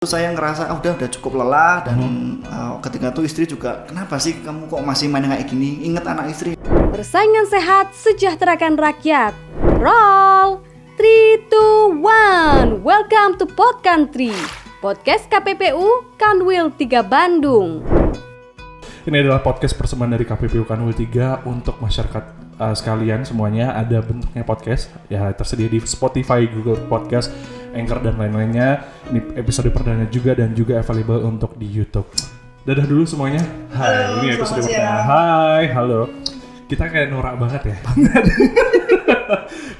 Saya ngerasa udah cukup lelah dan ketika itu istri juga, kenapa sih kamu kok masih main kayak gini? Ingat anak istri. Persaingan sehat, sejahterakan rakyat. Roll 3, 2, 1. Welcome to Pod Country, podcast KPPU Kanwil 3 Bandung. Ini adalah podcast persembahan dari KPPU Kanwil 3 untuk masyarakat sekalian semuanya. Ada bentuknya podcast, ya tersedia di Spotify, Google Podcast, Anchor dan lain-lainnya. Ini episode perdana juga dan juga available untuk di YouTube. Dadah dulu semuanya. Hai, halo, ini episode selamat perdana. siang. Hai, halo. Kita kayak norak banget ya.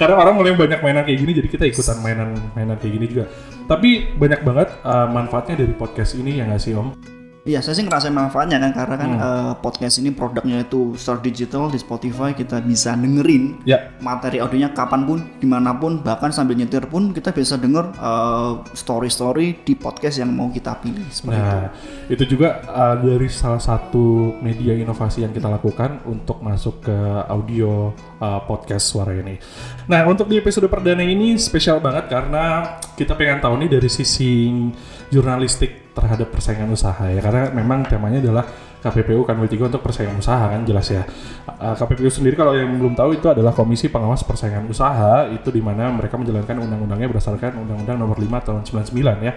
Karena orang mulai banyak mainan kayak gini, jadi kita ikutan mainan kayak gini juga. Tapi banyak banget manfaatnya dari podcast ini, ya nggak sih Om? Iya, saya sih ngerasain manfaatnya kan, karena kan podcast ini produknya itu secara digital di Spotify, kita bisa dengerin materi audionya kapanpun, dimanapun, bahkan sambil nyetir pun kita bisa denger story-story di podcast yang mau kita pilih. Nah, itu juga dari salah satu media inovasi yang kita lakukan untuk masuk ke audio podcast suara ini. Nah, untuk di episode perdana ini spesial banget karena kita pengen tahu nih dari sisi jurnalistik terhadap persaingan usaha ya, karena memang temanya adalah KPPU Kanwil 3 untuk persaingan usaha kan, jelas ya. KPPU sendiri kalau yang belum tahu itu adalah Komisi Pengawas Persaingan Usaha, itu di mana mereka menjalankan undang-undangnya berdasarkan Undang-Undang Nomor 5 Tahun 99 ya,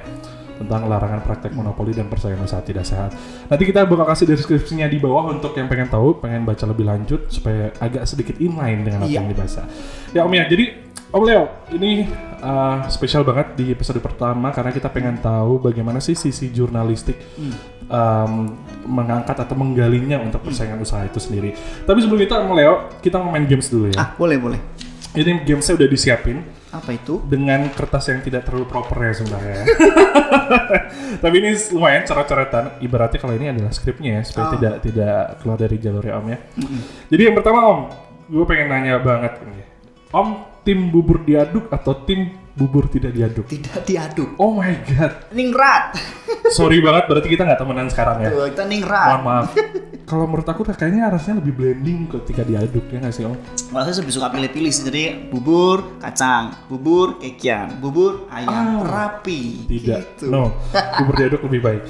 tentang larangan praktek monopoli dan persaingan usaha tidak sehat. Nanti kita bakal kasih deskripsinya di bawah untuk yang pengen tahu, pengen baca lebih lanjut supaya agak sedikit inline dengan apa yang dibahas. Ya Om ya, jadi Om Leo, ini spesial banget di episode pertama karena kita pengen tahu bagaimana sih sisi jurnalistik mengangkat atau menggalinya untuk persaingan usaha itu sendiri. Tapi sebelum itu Om Leo, kita mau main games dulu ya. Boleh. Ini gamesnya udah disiapin. Apa itu? Dengan kertas yang tidak terlalu proper ya sebenarnya. Tapi ini lumayan coret-coretan. Ibaratnya kalau ini adalah skripnya ya, supaya tidak keluar dari jalurnya Om ya. Jadi yang pertama Om, gue pengen nanya banget ini. Om, tim bubur diaduk atau tim bubur tidak diaduk? Tidak diaduk. Oh my god. Ningrat. Sorry banget, berarti kita nggak temenan sekarang ya. Tuh, kita ningrat. Mohon maaf. Kalau menurut aku kayaknya rasanya lebih blending ketika diaduk ya nggak sih Om? Malah saya lebih suka pilih-pilih sih, jadi bubur kacang, bubur kekian, bubur ayam, rapi. Tidak, gitu. no. Bubur diaduk lebih baik.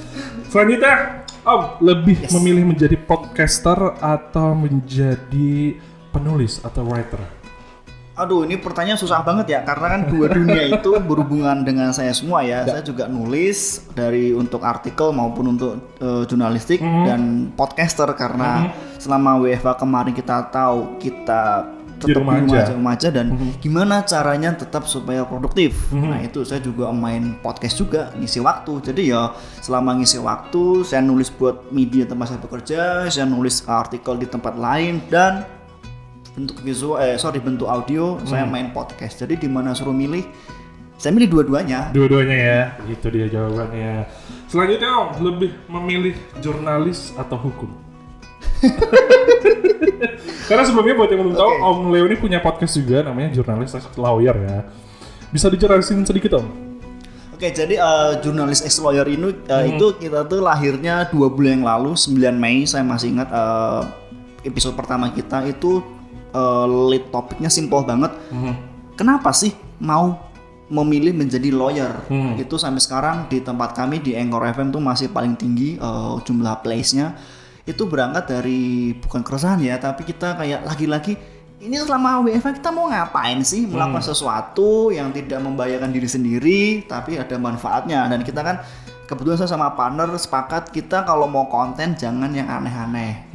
Selanjutnya, Om, lebih memilih menjadi podcaster atau menjadi penulis atau writer? Aduh, ini pertanyaan susah banget ya, karena kan dua dunia itu berhubungan dengan saya semua ya. Saya juga nulis dari untuk artikel maupun untuk jurnalistik dan podcaster, karena selama WFH kemarin kita tahu kita tetap di rumah aja dan gimana caranya tetap supaya produktif. Nah itu saya juga main podcast juga, ngisi waktu. Jadi ya selama ngisi waktu saya nulis buat media tempat saya bekerja, saya nulis artikel di tempat lain, dan bentuk bentuk audio saya main podcast. Jadi di mana suruh milih, saya milih dua-duanya. Dua-duanya ya, itu dia jawabannya. Selanjutnya Om, lebih memilih jurnalis atau hukum? Karena sebelumnya buat yang belum tahu, Om Leo ini punya podcast juga namanya Jurnalis Lawyer ya. Bisa dijelasin sedikit Om? Oke, jadi Jurnalis Ex Lawyer ini itu kita tuh lahirnya 2 bulan yang lalu, 9 Mei. Saya masih ingat episode pertama kita itu lead topiknya simple banget. Kenapa sih mau memilih menjadi lawyer? Itu sampai sekarang di tempat kami di Anchor FM tuh masih paling tinggi jumlah plays-nya. Itu berangkat dari bukan keresahan ya, tapi kita kayak lagi-lagi ini selama WFH kita mau ngapain sih, melakukan sesuatu yang tidak membahayakan diri sendiri tapi ada manfaatnya. Dan kita kan kebetulan saya sama partner sepakat, kita kalau mau konten jangan yang aneh-aneh.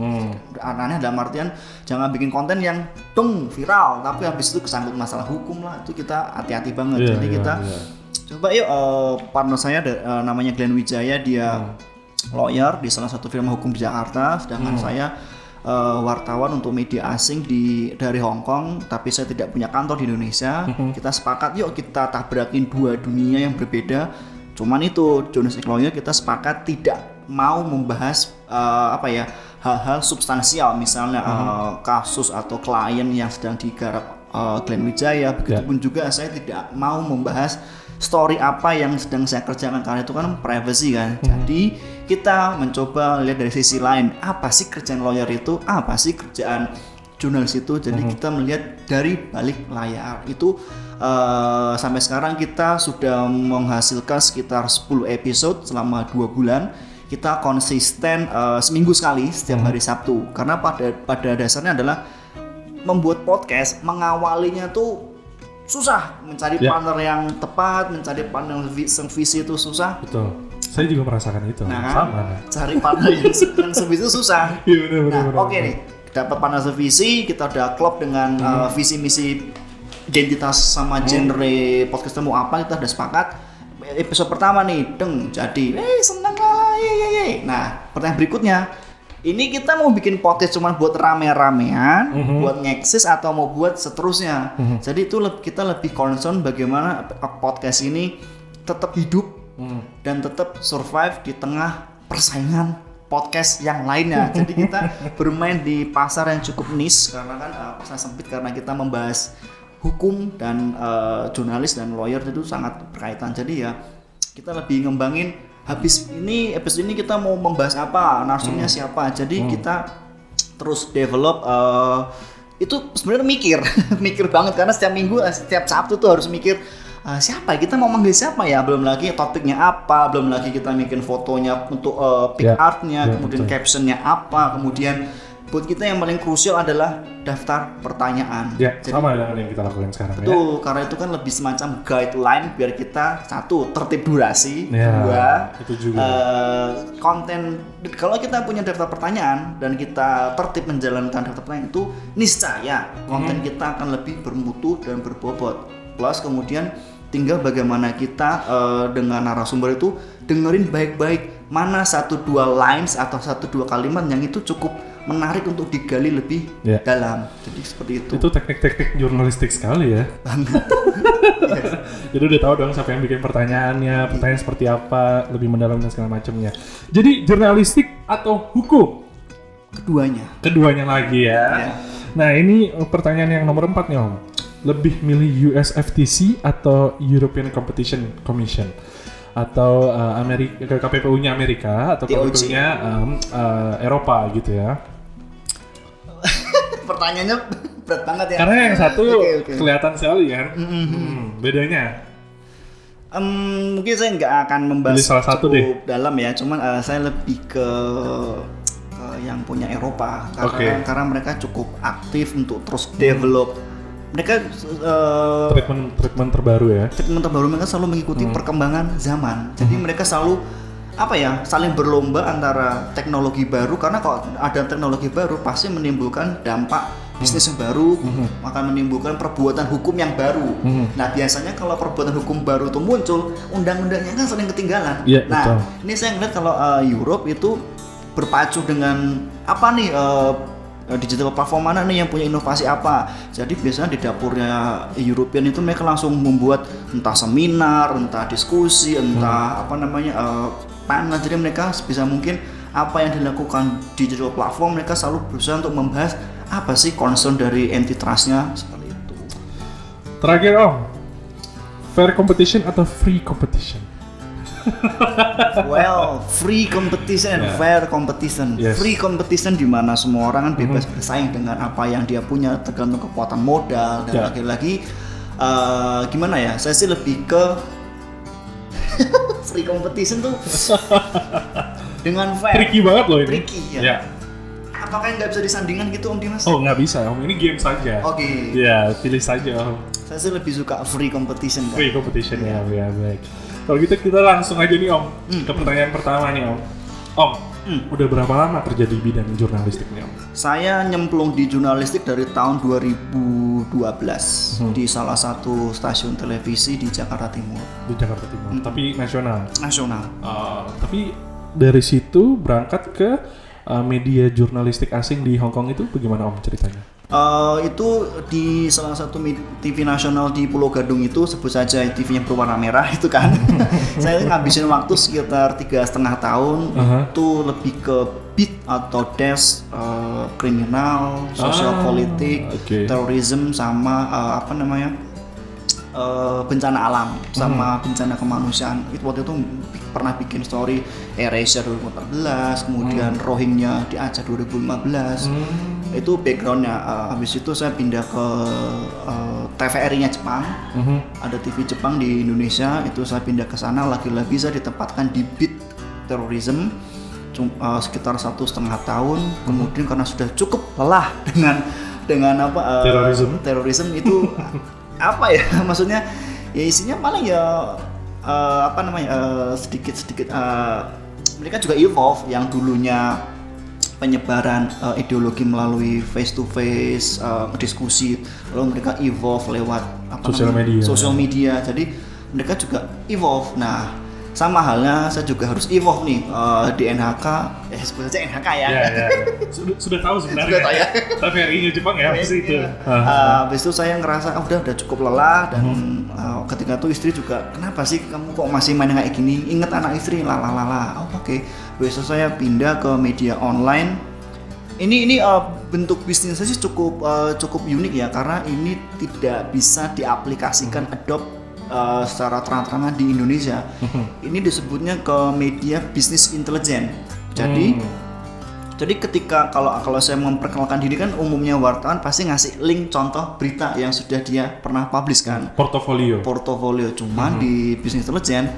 Aneh dalam artian jangan bikin konten yang viral tapi habis itu kesangkut masalah hukum lah, itu kita hati-hati banget. Jadi kita coba yuk, partner saya namanya Glenn Wijaya, dia lawyer di salah satu firma hukum di Jakarta, sedangkan saya wartawan untuk media asing dari Hong Kong, tapi saya tidak punya kantor di Indonesia. Kita sepakat yuk kita tabrakin dua dunia yang berbeda. Cuman itu Jurnalis Lawyer kita sepakat tidak mau membahas hal-hal substansial, misalnya kasus atau klien yang sedang digarap Glenn Wijaya. Begitupun juga saya tidak mau membahas story apa yang sedang saya kerjakan, karena itu kan privacy kan. Jadi kita mencoba lihat dari sisi lain, apa sih kerjaan lawyer itu, apa sih kerjaan jurnalis itu. Jadi kita melihat dari balik layar itu Sampai sekarang kita sudah menghasilkan sekitar 10 episode selama 2 bulan. Kita konsisten seminggu sekali setiap hari Sabtu. Karena pada dasarnya adalah membuat podcast, mengawalinya tuh susah, mencari partner yang tepat, mencari partner yang visi itu susah. Betul. Saya juga merasakan itu. Nah, sama. Cari partner yang sevisi itu susah. Iya benar. Nah, oke nih, dapat partner sevisi, kita udah klop dengan visi misi, identitas sama genre podcast mau apa, kita udah sepakat. Episode pertama nih, jadi, seneng lah, ye. Nah, pertanyaan berikutnya, ini kita mau bikin podcast cuma buat rame-ramean, buat ngeksis atau mau buat seterusnya. Jadi itu kita lebih concern bagaimana podcast ini tetap hidup dan tetap survive di tengah persaingan podcast yang lainnya. Jadi kita bermain di pasar yang cukup niche karena kan pasar sempit karena kita membahas hukum dan jurnalis dan lawyer itu sangat berkaitan. Jadi ya kita lebih ngembangin habis ini episode ini kita mau membahas apa, narsumnya siapa. Jadi kita terus develop itu sebenarnya mikir banget karena setiap minggu setiap Sabtu tuh harus mikir siapa kita mau manggil siapa ya, belum lagi topiknya apa, belum lagi kita bikin fotonya untuk pic artnya, kemudian captionnya apa, kemudian buat kita yang paling krusial adalah daftar pertanyaan. Ya, jadi, sama dengan yang kita lakukan sekarang. Betul, karena itu kan lebih semacam guideline biar kita satu tertib durasi, dua itu juga. Konten. Kalau kita punya daftar pertanyaan dan kita tertib menjalankan daftar pertanyaan itu niscaya konten kita akan lebih bermutu dan berbobot. Plus kemudian tinggal bagaimana kita dengan narasumber itu dengerin baik-baik mana 1-2 lines atau 1-2 kalimat yang itu cukup menarik untuk digali lebih dalam. Jadi seperti itu. Itu teknik-teknik jurnalistik sekali ya. Jadi udah tahu dong siapa yang bikin pertanyaan seperti apa, lebih mendalam dan segala macamnya. Jadi jurnalistik atau hukum? Keduanya lagi ya. Nah ini pertanyaan yang nomor 4 nih Om. Lebih milih US FTC atau European Competition Commission? Atau KPPU-nya Amerika atau KPPU-nya Eropa gitu ya? Pertanyaannya berat banget ya. Karena yang satu kelihatan sekali kan. Bedanya? Mungkin saya nggak akan membahas salah satu cukup dalam ya. Cuman saya lebih ke yang punya Eropa. Karena mereka cukup aktif untuk terus develop. Mereka treatment terbaru ya. Treatment terbaru mereka selalu mengikuti perkembangan zaman. Jadi mereka selalu saling berlomba antara teknologi baru, karena kalau ada teknologi baru pasti menimbulkan dampak bisnis yang baru, akan menimbulkan perbuatan hukum yang baru. Nah biasanya kalau perbuatan hukum baru itu muncul, undang-undangnya kan sering ketinggalan. Betul. Ini saya ngeliat kalau Europe itu berpacu dengan digital platform mana nih yang punya inovasi apa. Jadi biasanya di dapurnya European itu mereka langsung membuat entah seminar, entah diskusi, entah panel. Jadi mereka sebisa mungkin apa yang dilakukan digital platform mereka selalu berusaha untuk membahas apa sih concern dari antitrustnya seperti itu. Terakhir Om, fair competition atau free competition? Well, free competition and fair competition. Free competition di mana semua orang kan bebas bersaing dengan apa yang dia punya, tergantung kekuatan modal dan lagi-lagi gimana ya? Saya sih lebih ke free competition tuh dengan fair. Tricky banget loh ini. Tricky ya. Apakah nggak bisa disandingkan gitu Om Dimas? Oh nggak bisa Om, ini game saja. Oke. Ya pilih saja Om. Saya sih lebih suka free competition kan. Free competition ya baik. Kalau gitu kita langsung aja nih Om ke pertanyaan pertama nih Om. Udah berapa lama kerja di bidang jurnalistik nih Om? Saya nyemplung di jurnalistik dari tahun 2012 di salah satu stasiun televisi di Jakarta Timur. Di Jakarta Timur, tapi nasional? Nasional. Tapi dari situ berangkat ke media jurnalistik asing di Hong Kong itu bagaimana Om ceritanya? Itu di salah satu TV nasional di Pulau Gadung itu, sebut saja TV-nya berwarna merah itu kan. Saya ngabisin waktu sekitar 3,5 tahun. Itu lebih ke beat atau desk kriminal, sosial politik, terorisme sama bencana alam sama bencana kemanusiaan. Itu waktu itu pernah bikin story AirAsia 2014, kemudian Rohingya di Aceh 2015. Itu backgroundnya. Habis itu saya pindah ke TVRI-nya Jepang. Ada TV Jepang di Indonesia. Itu saya pindah ke sana. Lagi-lagi saya ditempatkan di Beat Terrorism sekitar 1,5 tahun. Kemudian karena sudah cukup lelah dengan terorisme itu apa ya? Maksudnya ya isinya paling ya sedikit mereka juga evolve yang dulunya penyebaran ideologi melalui face to face diskusi, lalu mereka evolve lewat sosial media. Jadi mereka juga evolve. Nah, sama halnya saya juga harus evolve nih di NHK. Sebut saja NHK ya. Sudah tahu sebenarnya. Sudah tahu ya. TVRI-nya Jepang ya pasti itu. Habis itu saya ngerasa udah cukup lelah dan ketika itu istri juga, kenapa sih kamu kok masih main kayak gini? Ingat anak istri, oke. Besok saya pindah ke media online. Ini bentuk bisnisnya sih cukup unik ya, karena ini tidak bisa diaplikasikan Adobe secara terang-terangan di Indonesia. Ini disebutnya ke media bisnis intelijen. Jadi ketika kalau saya memperkenalkan diri kan umumnya wartawan pasti ngasih link contoh berita yang sudah dia pernah publish kan. Portofolio. Cuman di bisnis intelijen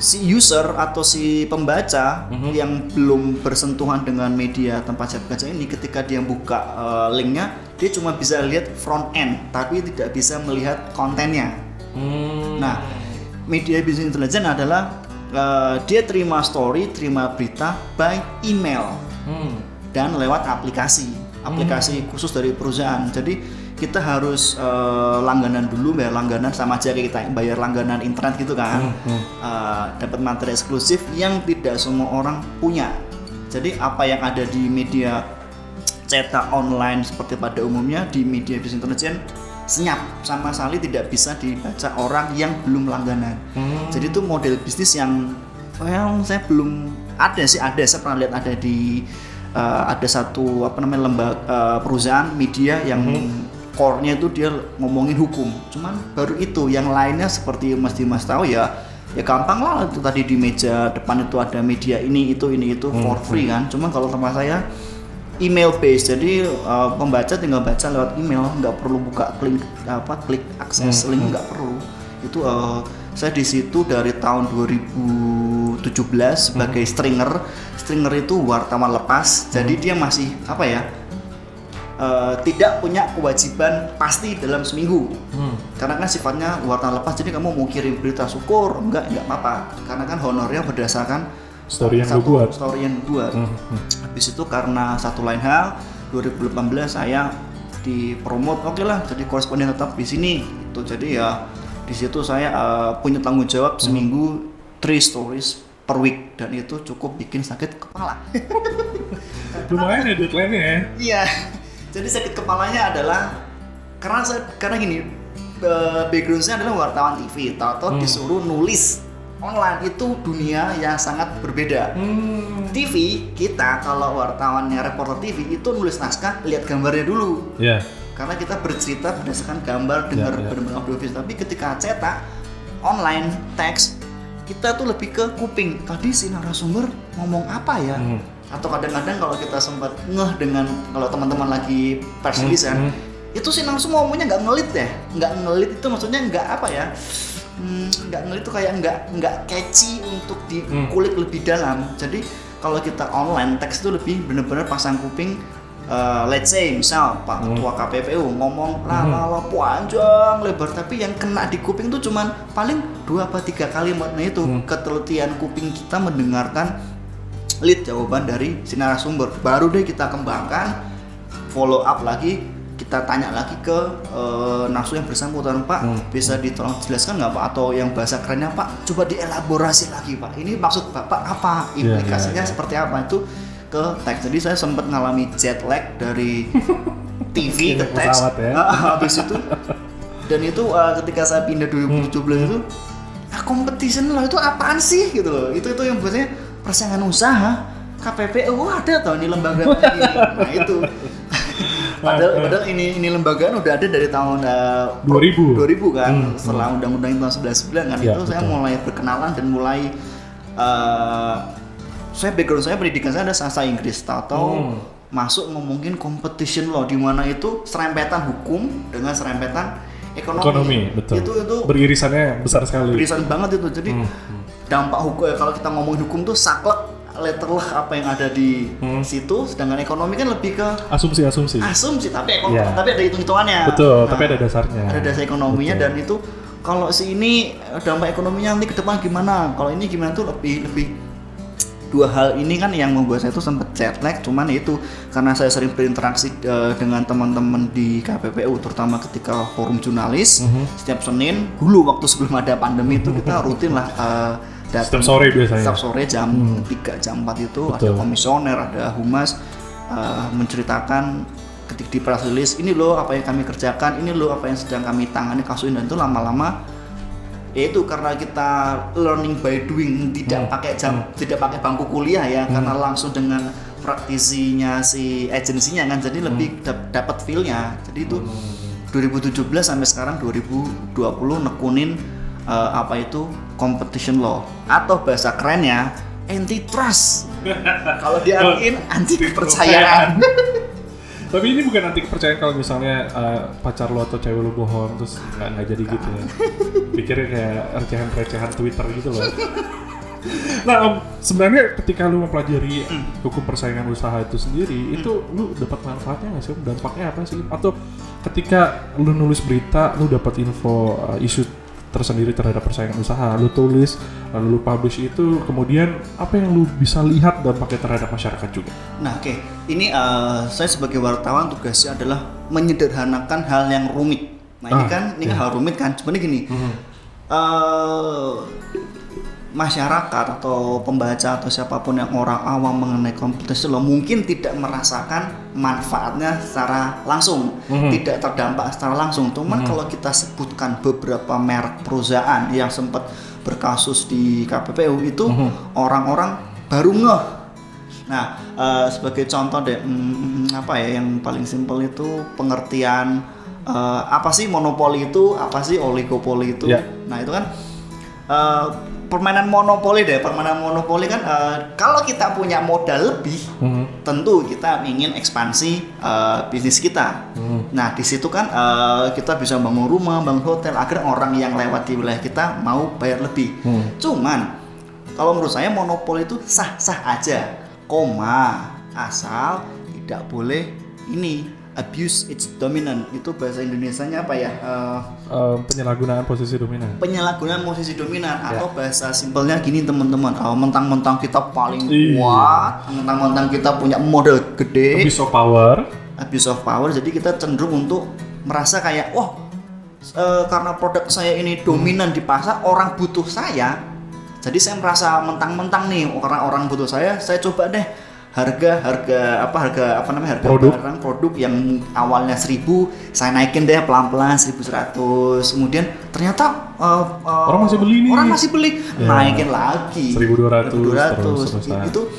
si user atau si pembaca yang belum bersentuhan dengan media tempat saya bekerja ini, ketika dia buka linknya, dia cuma bisa lihat front end tapi tidak bisa melihat kontennya. Nah, media bisnis intelijen adalah dia terima story, terima berita by email dan lewat aplikasi khusus dari perusahaan. Jadi kita harus langganan dulu, bayar langganan sama aja kayak kita bayar langganan internet gitu kan. Dapat materi eksklusif yang tidak semua orang punya. Jadi apa yang ada di media cetak online seperti pada umumnya, di media bisnis intelijen senyap, sama sekali tidak bisa dibaca orang yang belum langganan. Jadi itu model bisnis yang saya belum ada sih. Saya pernah lihat ada di ada satu lembaga perusahaan media yang core-nya itu dia ngomongin hukum. Cuman baru itu, yang lainnya seperti Mas tahu ya gampang lah. Itu tadi di meja depan itu ada media ini itu for free kan. Cuman kalau tempat saya email based, jadi pembaca tinggal baca lewat email, nggak perlu buka klik akses link, nggak perlu. Itu saya di situ dari tahun 2017 sebagai stringer itu wartawan lepas. Jadi dia masih tidak punya kewajiban pasti dalam seminggu. Karena kan sifatnya wartawan lepas, jadi kamu mau kirim berita syukur enggak apa-apa, karena kan honornya berdasarkan story yang dibuat. Habis itu karena satu lain hal, 2018 saya dipromot, oke lah jadi koresponden tetap di sini. Itu jadi ya di situ saya punya tanggung jawab seminggu 3 stories per week, dan itu cukup bikin sakit kepala. Lumayan ya deadline-nya ya. Iya. Jadi sakit kepalanya adalah karena gini, background saya adalah wartawan TV, tahu-tahu disuruh nulis online. Itu dunia yang sangat berbeda. TV kita kalau wartawannya reporter TV itu nulis naskah, lihat gambarnya dulu. Karena kita bercerita berdasarkan gambar, dengar benar-benar audio visual. Tapi ketika cetak online teks, kita tuh lebih ke kuping. Tadi si narasumber ngomong apa ya? Atau kadang-kadang kalau kita sempat ngeh dengan kalau teman-teman lagi press release kan, itu sih langsung ngomongnya nggak ngelit ya. Nggak ngelit itu maksudnya nggak apa ya? Nggak ngelit itu kayak nggak catchy untuk dikulik lebih dalam. Jadi kalau kita online teks itu lebih benar-benar pasang kuping. Let's say misal Pak Ketua KPPU ngomong panjang lebar, tapi yang kena di kuping tuh cuman paling 2 atau 3 kalimat. Nah itu ketelitian kuping kita mendengarkan lead jawaban dari si narasumber, baru deh kita kembangkan, follow up lagi, kita tanya lagi ke narasumber yang bersangkutan, Pak bisa ditolong jelaskan nggak Pak, atau yang bahasa kerennya Pak coba dielaborasi lagi Pak, ini maksud Bapak apa, implikasinya seperti apa, itu ke teks. Jadi saya sempat ngalami jet lag dari TV ke teks habis itu, dan itu ketika saya pindah 2017 itu competition loh, itu apaan sih gitu loh, itu yang buatnya persaingan usaha KPPU ada tau ini lembaga ini. Nah itu padahal ini lembagaan udah ada dari tahun 2000 kan, setelah undang-undang tahun 1999 kan. Ya, itu betul. Saya mulai berkenalan dan mulai saya background saya pendidikan saya ada sastra Inggris, tahu masuk ngomongin competition law, di mana itu serempetan hukum dengan serempetan ekonomi. Betul. Itu beririsannya besar sekali. Beririsan banget itu. Jadi dampak hukum, kalau kita ngomongin hukum tuh saklek letterlah apa yang ada di situ, sedangkan ekonomi kan lebih ke asumsi tapi tapi ada hitung-hitungannya. Betul, tapi ada dasarnya. Ada dasar ekonominya. Betul. Dan itu kalau si ini dampak ekonominya nanti ke depan gimana, kalau ini gimana tuh lebih dua hal ini kan yang membuat saya tuh sempat jet lag. Cuman itu karena saya sering berinteraksi dengan teman-teman di KPPU, terutama ketika forum jurnalis setiap Senin dulu waktu sebelum ada pandemi itu kita rutin lah setiap sore biasanya. Setiap sore jam 3 jam 4 itu Betul. ada komisioner, ada humas menceritakan ketika di press release, ini loh apa yang kami kerjakan, ini loh apa yang sedang kami tangani kasus ini. Dan itu lama-lama itu karena kita learning by doing, tidak pakai tidak pakai bangku kuliah ya, karena langsung dengan praktisinya si agensinya kan, jadi lebih dapat feel-nya. Jadi itu 2017 sampai sekarang 2020 nekunin apa itu competition law, atau bahasa kerennya antitrust. Kalau diartiin anti kepercayaan. Tapi ini bukan anti kepercayaan kalau misalnya pacar lo atau cewek lo bohong terus nggak jadi gitu ya. Pikirnya kayak recehan-recehan Twitter gitu loh. Nah, sebenarnya ketika lu mempelajari hukum persaingan usaha itu sendiri, itu lu dapat manfaatnya nggak sih? Dampaknya apa sih? Atau ketika lu nulis berita, lu dapat info isu tersendiri terhadap persaingan usaha, lu tulis, lalu lu publish itu, kemudian apa yang lu bisa lihat dampaknya terhadap masyarakat juga? Nah, oke. Ini saya sebagai wartawan tugasnya adalah menyederhanakan hal yang rumit. Nah, ini kan hal rumit kan. Sebenarnya gini. Masyarakat atau pembaca atau siapapun yang orang awam mengenai kompetisi lo mungkin tidak merasakan manfaatnya secara langsung, tidak terdampak secara langsung. Cuman kalau kita sebutkan beberapa merek perusahaan yang sempat berkasus di KPPU itu orang-orang baru ngeh. Nah, sebagai contoh deh, apa ya yang paling simpel itu pengertian apa sih monopoli itu, apa sih oligopoli itu. Nah, itu kan permainan monopoli kan kalau kita punya modal lebih, tentu kita ingin ekspansi bisnis kita. Nah, di situ kan kita bisa bangun rumah, bangun hotel agar orang yang lewat di wilayah kita mau bayar lebih. Cuman kalau menurut saya monopoli itu sah-sah aja, asal tidak boleh ini abuse its dominant. Itu bahasa Indonesianya apa ya? Penyalahgunaan posisi dominan. Penyalahgunaan posisi dominan, atau bahasa simpelnya gini teman-teman, mentang-mentang kita paling kuat, mentang-mentang kita punya modal gede, abuse of power. Jadi kita cenderung untuk merasa kayak karena produk saya ini dominan di pasar, orang butuh saya. Jadi saya merasa mentang-mentang nih orang butuh saya coba deh harga produk yang awalnya 1.000 saya naikin deh pelan-pelan 1.100, kemudian ternyata orang masih beli naikin lagi 1.200 terus. Itu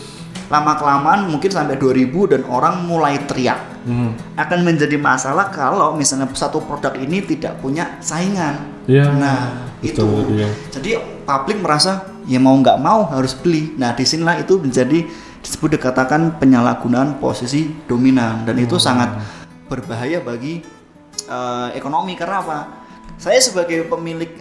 lama-kelamaan mungkin sampai 2.000 dan orang mulai teriak. Akan menjadi masalah kalau misalnya satu produk ini tidak punya saingan. Nah, betul, itu jadi publik merasa ya mau nggak mau harus beli. Nah, disinilah itu disebut dikatakan penyalahgunaan posisi dominan, dan itu sangat berbahaya bagi ekonomi. Karena apa? Saya sebagai pemilik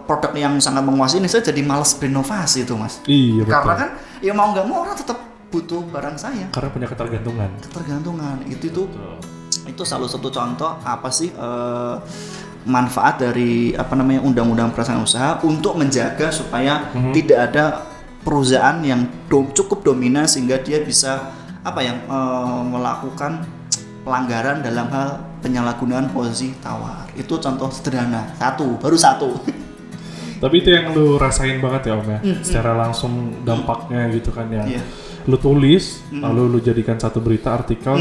produk yang sangat menguasai ini, saya jadi malas berinovasi itu, Mas. Iya, betul. Karena kan ya mau nggak mau orang tetap butuh barang saya. Karena punya ketergantungan. Itu salah satu contoh apa sih manfaat dari undang-undang persaingan usaha untuk menjaga supaya tidak ada perusahaan yang cukup dominan sehingga dia bisa melakukan pelanggaran dalam hal penyalahgunaan posisi tawar. Itu contoh sederhana, baru satu. Tapi itu yang lu rasain banget ya Om ya, secara langsung dampaknya gitu kan ya. Lu tulis, lalu lu jadikan satu berita artikel,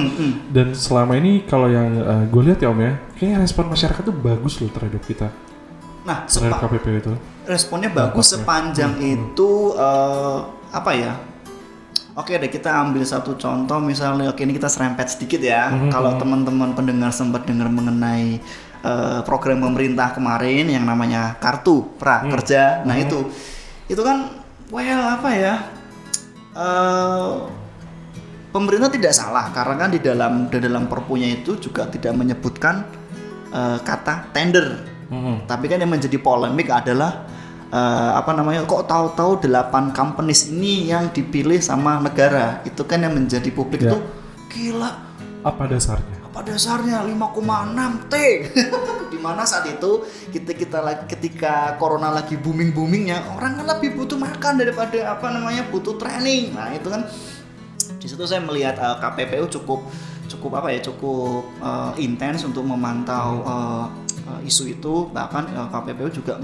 dan selama ini kalau yang gue lihat ya Om ya, kayaknya respon masyarakat tuh bagus loh terhadap kita. Nah, terhadap KPPU itu. Responnya bagus sepanjang itu Oke deh, kita ambil satu contoh misalnya. Oke, ini kita serempet sedikit ya. Kalau teman-teman pendengar sempat dengar mengenai program pemerintah kemarin yang namanya Kartu Prakerja. Nah, itu kan pemerintah tidak salah karena kan di dalam perpunya itu juga tidak menyebutkan kata tender. Tapi kan yang menjadi polemik adalah kok tahu-tahu 8 companies ini yang dipilih sama negara. Itu kan yang menjadi publik itu gila. Apa dasarnya? 5,6 T. Dimana saat itu ketika corona lagi boomingnya, orang kan lebih butuh makan daripada butuh training. Nah itu kan di situ saya melihat KPPU cukup intens untuk memantau isu itu. Bahkan KPPU juga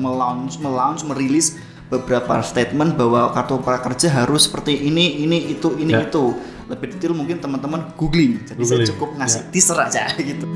merilis beberapa statement bahwa kartu prakerja harus seperti ini itu. Lebih detail mungkin teman-teman googling. Jadi saya cukup ngasih teaser aja gitu.